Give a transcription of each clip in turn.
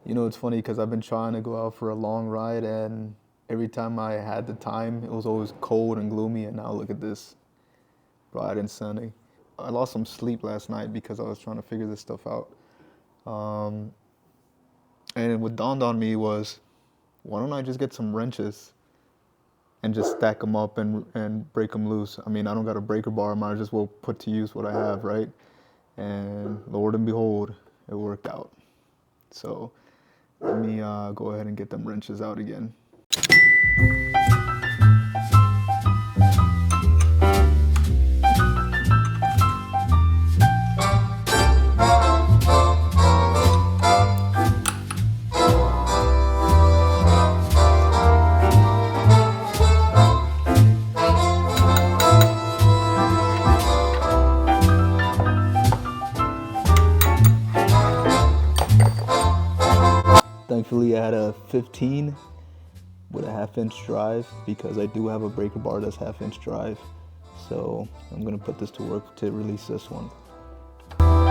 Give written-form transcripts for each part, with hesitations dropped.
You know, it's funny because I've been trying to go out for a long ride, and every time I had the time, it was always cold and gloomy, and now look at this, bright and sunny. I lost some sleep last night because I was trying to figure this stuff out. Um, and what dawned on me was, why don't I just get some wrenches and just stack them up and break them loose? I mean, I don't got a breaker bar, I might as well put to use what I have, right? And Lord and behold, it worked out. So let me go ahead and get them wrenches out again. Thankfully, I had a 15 with a 1/2 inch drive because I do have a breaker bar that's 1/2 inch drive. So I'm gonna put this to work to release this one. I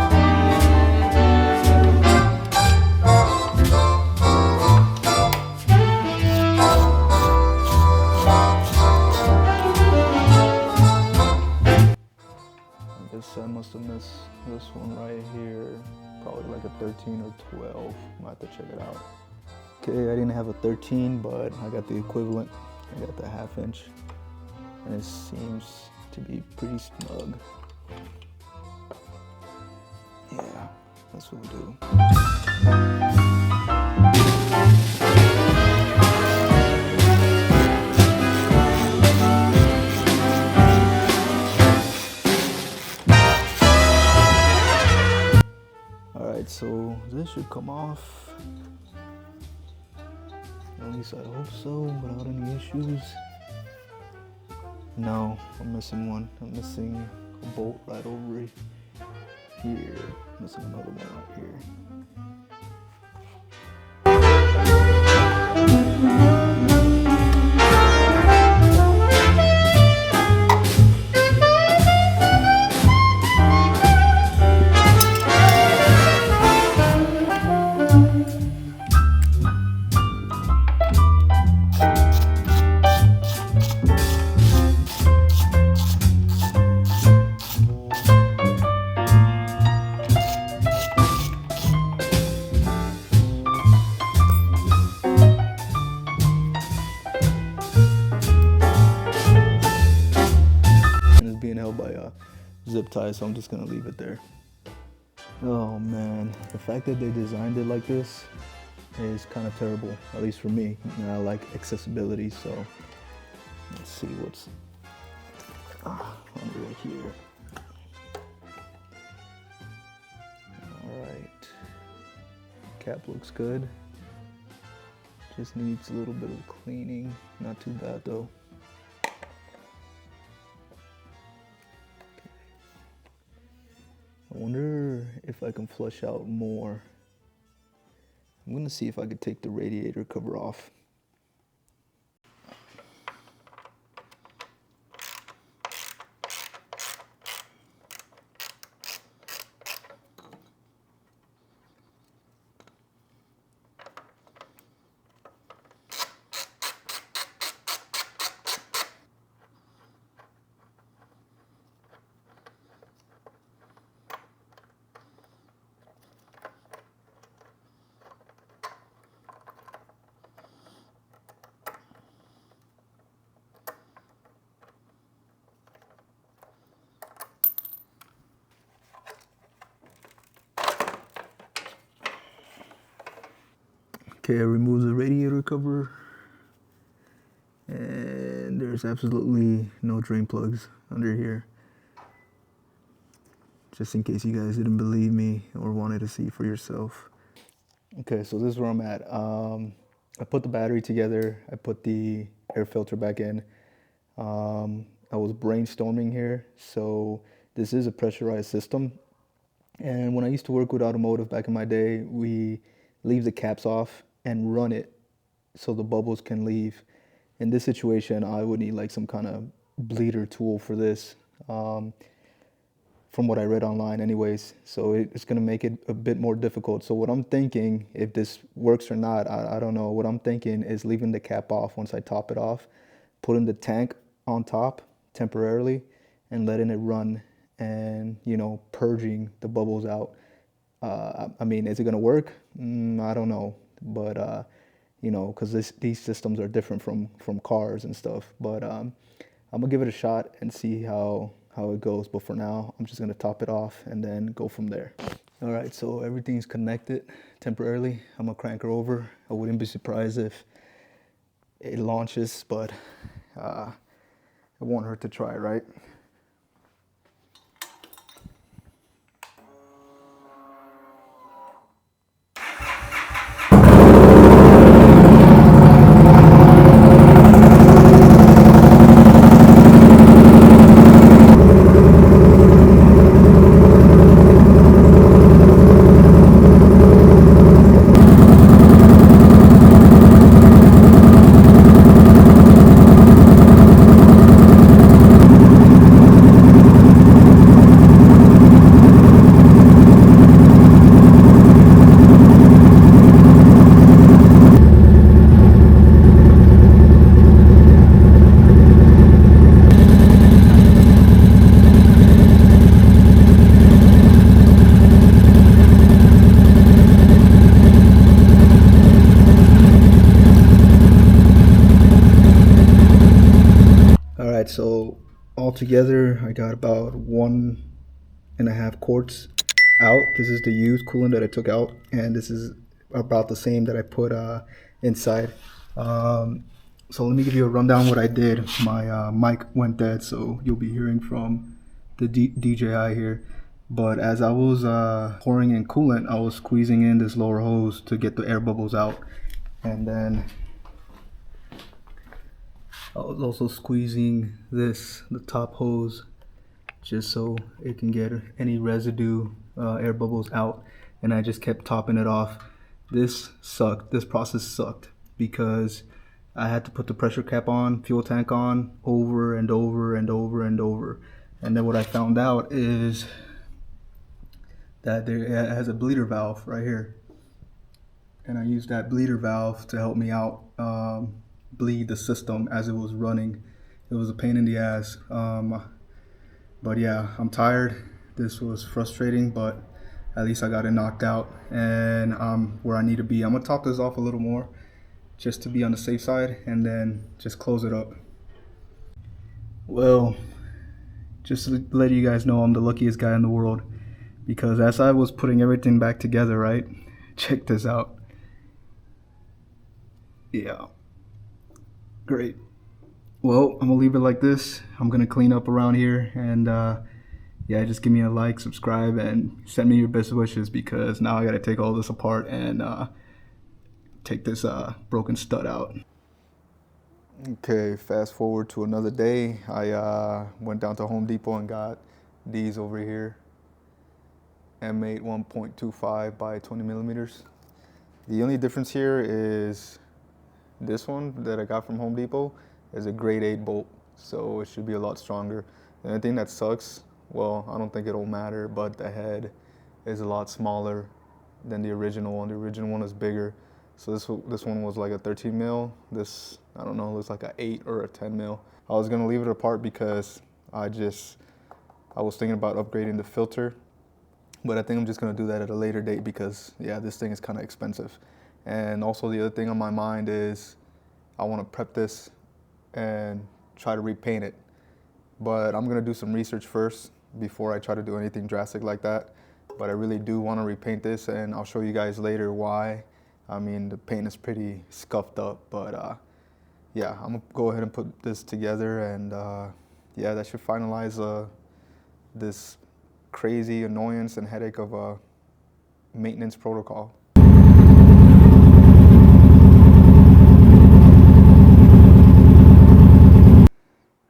guess I must have missed this one right here. Probably like a 13 or 12. Might have to check it out. Okay, I didn't have a 13, but I got the equivalent. I got the 1/2 inch, and it seems to be pretty snug. Yeah, that's what we do. Alright, so this should come off. At least I hope so, without any issues. No, I'm missing one. I'm missing a bolt right over here. Missing another one right here. Being held by a zip tie, so I'm just gonna leave it there. Oh man, the fact that they designed it like this is kind of terrible, at least for me. And I like accessibility, so let's see what's under here. All right, cap looks good. Just needs a little bit of cleaning, not too bad though. I wonder if I can flush out more. I'm gonna see if I could take the radiator cover off. Okay, I removed the radiator cover, and there's absolutely no drain plugs under here. Just in case you guys didn't believe me or wanted to see for yourself. Okay, so this is where I'm at. I put the battery together, I put the air filter back in. I was brainstorming here, so this is a pressurized system. And when I used to work with automotive back in my day, we leave the caps off and run it so the bubbles can leave. In this situation, I would need like some kind of bleeder tool for this. For from what I read online anyways. So it's gonna make it a bit more difficult. So what I'm thinking, if this works or not, I don't know. What I'm thinking is leaving the cap off once I top it off, putting the tank on top temporarily and letting it run, and, you know, purging the bubbles out. I mean, is it gonna work? I don't know, but you know, because these systems are different from cars and stuff. But I'm gonna give it a shot and see how it goes. But for now, I'm just gonna top it off and then go from there. All right, so everything's connected temporarily. I'm gonna crank her over. I wouldn't be surprised if it launches, but it won't hurt to try, right? All right, so altogether, I got about 1.5 quarts out. This is the used coolant that I took out, and this is about the same that I put inside. So let me give you a rundown what I did. My mic went dead, so you'll be hearing from the DJI here. But as I was pouring in coolant, I was squeezing in this lower hose to get the air bubbles out, and then I was also squeezing the top hose, just so it can get any residue air bubbles out, and I just kept topping it off. This sucked. This process sucked because I had to put the pressure cap on, fuel tank on, over and over and over and over. And then what I found out is that it has a bleeder valve right here, and I used that bleeder valve to help me out bleed the system as it was running. It was a pain in the ass, but yeah, I'm tired. This was frustrating, but at least I got it knocked out, and I'm where I need to be. I'm gonna top this off a little more just to be on the safe side, and then just close it up. Well, just to let you guys know, I'm the luckiest guy in the world, because as I was putting everything back together, right, check this out. Yeah, great. Well, I'm gonna leave it like this. I'm gonna clean up around here, and yeah, just give me a like, subscribe, and send me your best wishes, because now I gotta take all this apart and take this broken stud out. Okay, fast forward to another day. I went down to Home Depot and got these over here. M8 1.25 by 20 millimeters. The only difference here is this one that I got from Home Depot is a grade 8 bolt, so it should be a lot stronger. The only thing that sucks, well, I don't think it'll matter, but the head is a lot smaller than the original one. The original one is bigger. So this one was like a 13 mil. This, I don't know, looks like an 8 or a 10 mil. I was gonna leave it apart because I was thinking about upgrading the filter, but I think I'm just gonna do that at a later date because, yeah, this thing is kind of expensive. And also the other thing on my mind is I want to prep this and try to repaint it. But I'm gonna do some research first before I try to do anything drastic like that. But I really do want to repaint this, and I'll show you guys later why. I mean, the paint is pretty scuffed up, but yeah, I'm gonna go ahead and put this together, and yeah, that should finalize this crazy annoyance and headache of a maintenance protocol.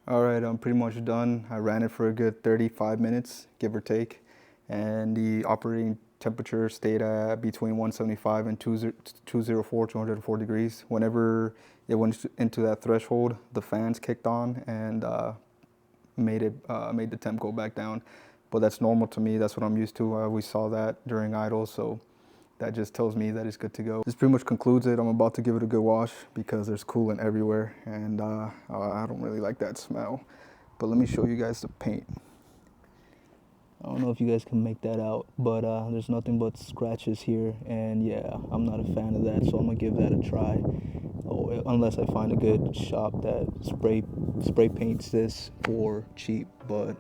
All right, I'm pretty much done. I ran it for a good 35 minutes, give or take, and the operating temperature stayed at between 175 and 204 degrees. Whenever it went into that threshold, the fans kicked on and made the temp go back down. but that's normal to me. That's what I'm used to. I always saw that during idle, so that just tells me that it's good to go. This pretty much concludes it. I'm about to give it a good wash because there's coolant everywhere, and I don't really like that smell. But let me show you guys the paint. I don't know if you guys can make that out, but there's nothing but scratches here, and yeah, I'm not a fan of that, so I'm gonna give that a try. Oh, unless I find a good shop that spray paints this for cheap, but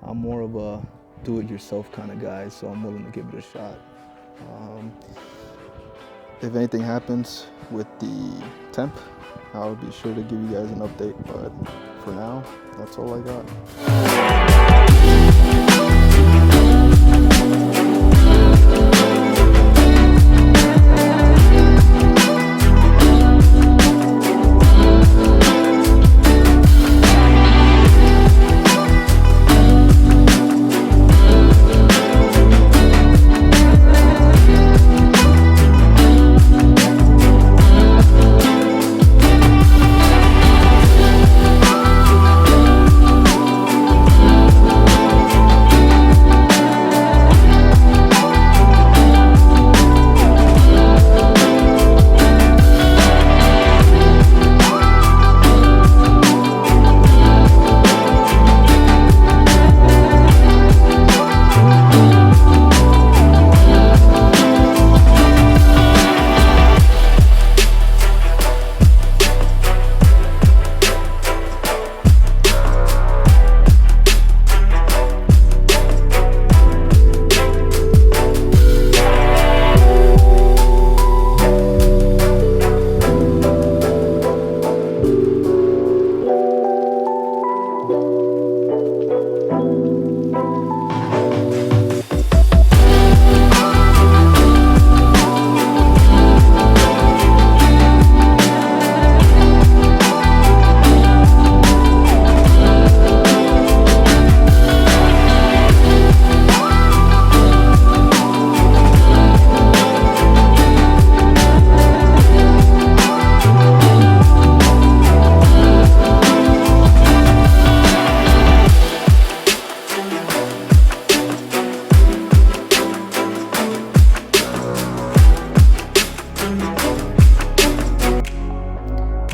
I'm more of a do-it-yourself kind of guy, so I'm willing to give it a shot. If anything happens with the temp, I'll be sure to give you guys an update, but for now, that's all I got.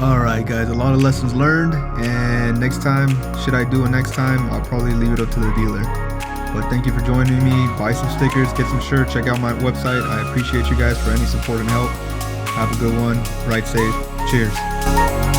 Alright guys, a lot of lessons learned, and next time, should I do it next time, I'll probably leave it up to the dealer. But thank you for joining me. Buy some stickers, get some shirts, check out my website. I appreciate you guys for any support and help. Have a good one. Ride safe. Cheers.